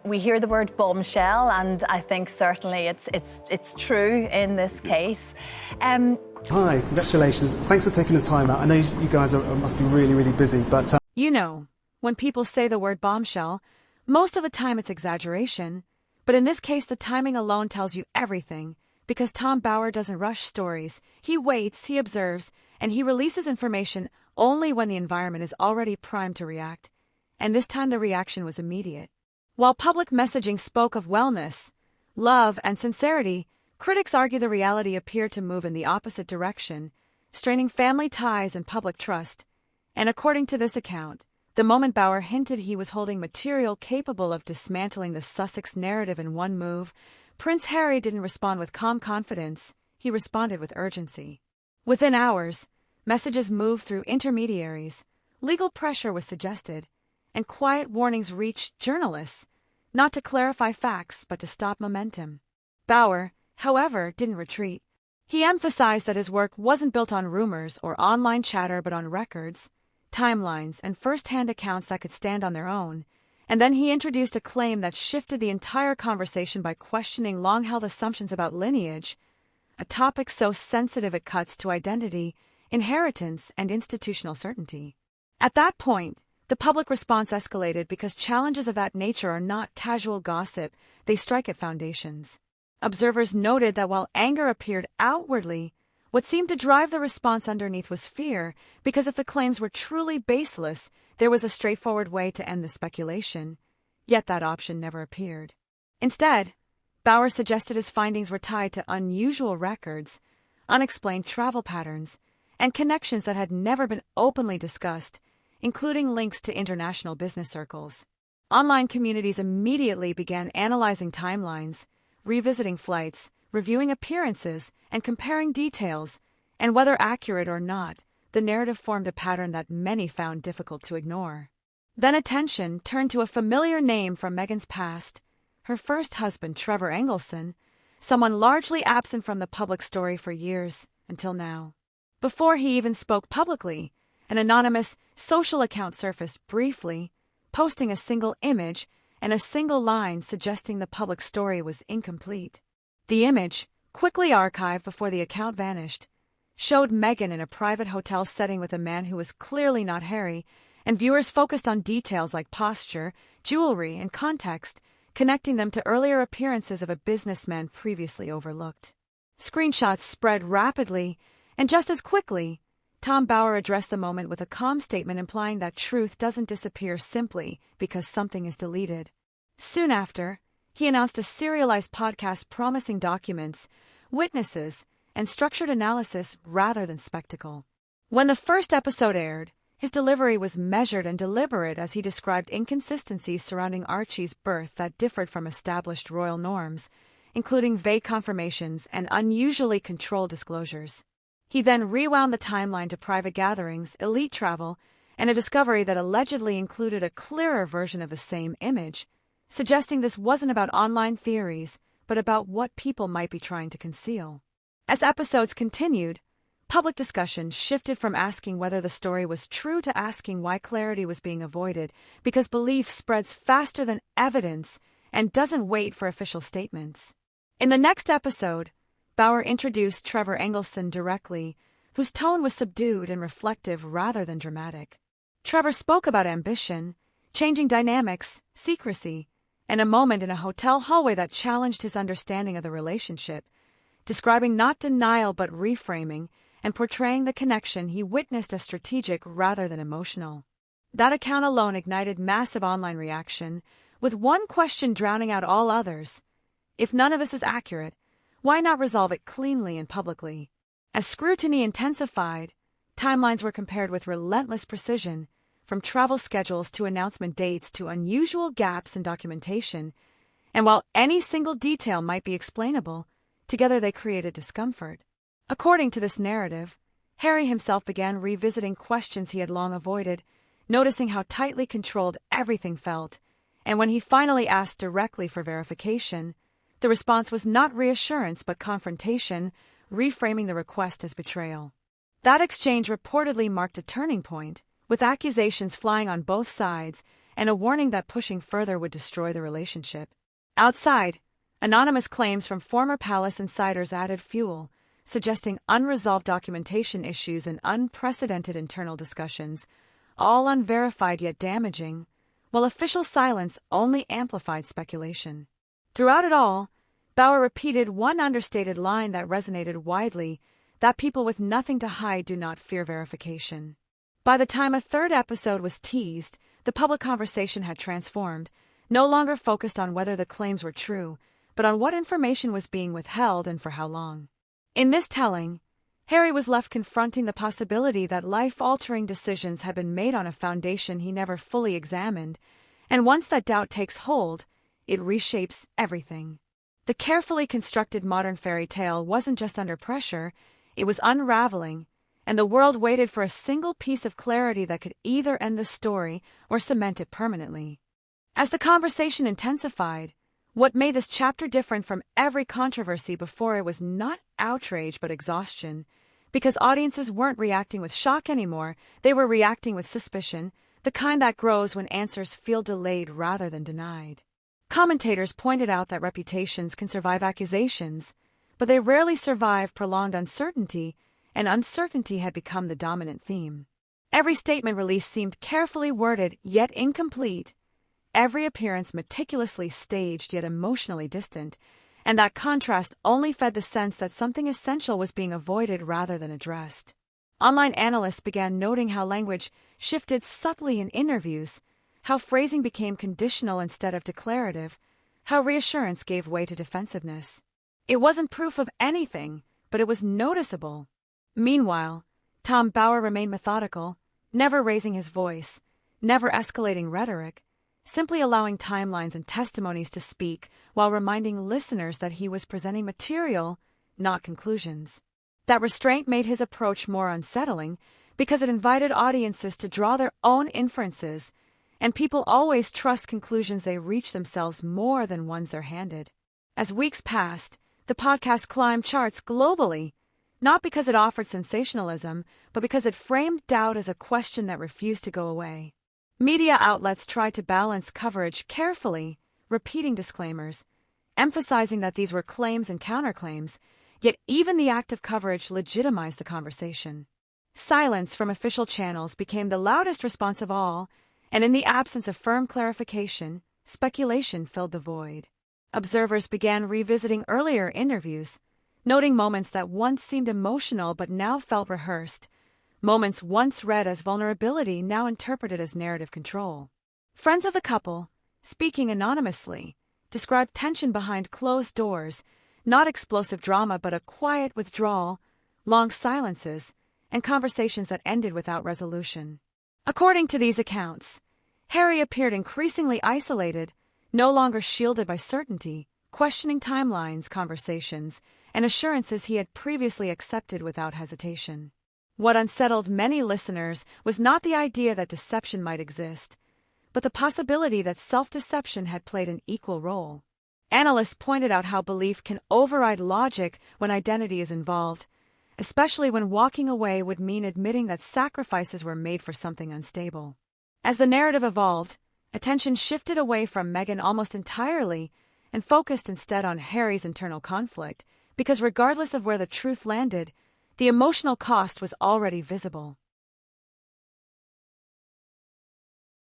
we hear the word bombshell, and I think certainly it's true in this case. Hi, congratulations. Thanks for taking the time out. I know you guys must be really, really busy, but... When people say the word bombshell, most of the time it's exaggeration. But in this case, the timing alone tells you everything, because Tom Bauer doesn't rush stories. He waits, he observes, and he releases information only when the environment is already primed to react. And this time the reaction was immediate. While public messaging spoke of wellness, love, and sincerity, critics argue the reality appeared to move in the opposite direction, straining family ties and public trust. And according to this account, the moment Bauer hinted he was holding material capable of dismantling the Sussex narrative in one move, Prince Harry didn't respond with calm confidence, he responded with urgency. Within hours, messages moved through intermediaries, legal pressure was suggested, and quiet warnings reached journalists, not to clarify facts but to stop momentum. Bauer, however, didn't retreat. He emphasized that his work wasn't built on rumors or online chatter but on records, timelines, and first-hand accounts that could stand on their own, and then he introduced a claim that shifted the entire conversation by questioning long-held assumptions about lineage, a topic so sensitive it cuts to identity, inheritance, and institutional certainty. At that point, the public response escalated because challenges of that nature are not casual gossip, they strike at foundations. Observers noted that while anger appeared outwardly, what seemed to drive the response underneath was fear, because if the claims were truly baseless, there was a straightforward way to end the speculation. Yet that option never appeared. Instead, Bauer suggested his findings were tied to unusual records, unexplained travel patterns, and connections that had never been openly discussed, including links to international business circles. Online communities immediately began analyzing timelines, revisiting flights, reviewing appearances, and comparing details, and whether accurate or not, the narrative formed a pattern that many found difficult to ignore. Then attention turned to a familiar name from Meghan's past, her first husband, Trevor Engelson, someone largely absent from the public story for years, until now. Before he even spoke publicly, an anonymous social account surfaced briefly, posting a single image and a single line suggesting the public story was incomplete. The image, quickly archived before the account vanished, showed Meghan in a private hotel setting with a man who was clearly not Harry, and viewers focused on details like posture, jewelry, and context, connecting them to earlier appearances of a businessman previously overlooked. Screenshots spread rapidly, and just as quickly, Tom Bauer addressed the moment with a calm statement implying that truth doesn't disappear simply because something is deleted. Soon after, he announced a serialized podcast promising documents, witnesses, and structured analysis rather than spectacle. When the first episode aired, his delivery was measured and deliberate as he described inconsistencies surrounding Archie's birth that differed from established royal norms, including vague confirmations and unusually controlled disclosures. He then rewound the timeline to private gatherings, elite travel, and a discovery that allegedly included a clearer version of the same image, suggesting this wasn't about online theories, but about what people might be trying to conceal. As episodes continued, public discussion shifted from asking whether the story was true to asking why clarity was being avoided, because belief spreads faster than evidence and doesn't wait for official statements. In the next episode, Bauer introduced Trevor Engelson directly, whose tone was subdued and reflective rather than dramatic. Trevor spoke about ambition, changing dynamics, secrecy, and a moment in a hotel hallway that challenged his understanding of the relationship, describing not denial but reframing and portraying the connection he witnessed as strategic rather than emotional. That account alone ignited massive online reaction, with one question drowning out all others. If none of this is accurate, why not resolve it cleanly and publicly? As scrutiny intensified, timelines were compared with relentless precision, from travel schedules to announcement dates to unusual gaps in documentation, and while any single detail might be explainable, together they created discomfort. According to this narrative, Harry himself began revisiting questions he had long avoided, noticing how tightly controlled everything felt, and when he finally asked directly for verification, the response was not reassurance but confrontation, reframing the request as betrayal. That exchange reportedly marked a turning point, with accusations flying on both sides and a warning that pushing further would destroy the relationship. Outside, anonymous claims from former palace insiders added fuel, suggesting unresolved documentation issues and unprecedented internal discussions, all unverified yet damaging, while official silence only amplified speculation. Throughout it all, Bauer repeated one understated line that resonated widely, that people with nothing to hide do not fear verification. By the time a third episode was teased, the public conversation had transformed, no longer focused on whether the claims were true, but on what information was being withheld and for how long. In this telling, Harry was left confronting the possibility that life-altering decisions had been made on a foundation he never fully examined, and once that doubt takes hold, it reshapes everything. The carefully constructed modern fairy tale wasn't just under pressure, it was unraveling, and the world waited for a single piece of clarity that could either end the story or cement it permanently. As the conversation intensified, what made this chapter different from every controversy before it was not outrage but exhaustion, because audiences weren't reacting with shock anymore, they were reacting with suspicion, the kind that grows when answers feel delayed rather than denied. Commentators pointed out that reputations can survive accusations, but they rarely survive prolonged uncertainty, and uncertainty had become the dominant theme. Every statement released seemed carefully worded yet incomplete, every appearance meticulously staged yet emotionally distant, and that contrast only fed the sense that something essential was being avoided rather than addressed. Online analysts began noting how language shifted subtly in interviews, how phrasing became conditional instead of declarative, how reassurance gave way to defensiveness. It wasn't proof of anything, but it was noticeable. Meanwhile, Tom Bauer remained methodical, never raising his voice, never escalating rhetoric, simply allowing timelines and testimonies to speak while reminding listeners that he was presenting material, not conclusions. That restraint made his approach more unsettling because it invited audiences to draw their own inferences, and people always trust conclusions they reach themselves more than ones they're handed. As weeks passed, the podcast climbed charts globally, not because it offered sensationalism, but because it framed doubt as a question that refused to go away. Media outlets tried to balance coverage carefully, repeating disclaimers, emphasizing that these were claims and counterclaims, yet even the act of coverage legitimized the conversation. Silence from official channels became the loudest response of all, and in the absence of firm clarification, speculation filled the void. Observers began revisiting earlier interviews, noting moments that once seemed emotional but now felt rehearsed, moments once read as vulnerability now interpreted as narrative control. Friends of the couple, speaking anonymously, described tension behind closed doors, not explosive drama but a quiet withdrawal, long silences, and conversations that ended without resolution. According to these accounts, Harry appeared increasingly isolated, no longer shielded by certainty, questioning timelines, conversations, and assurances he had previously accepted without hesitation. What unsettled many listeners was not the idea that deception might exist, but the possibility that self-deception had played an equal role. Analysts pointed out how belief can override logic when identity is involved, especially when walking away would mean admitting that sacrifices were made for something unstable. As the narrative evolved, attention shifted away from Meghan almost entirely and focused instead on Harry's internal conflict, because regardless of where the truth landed, the emotional cost was already visible.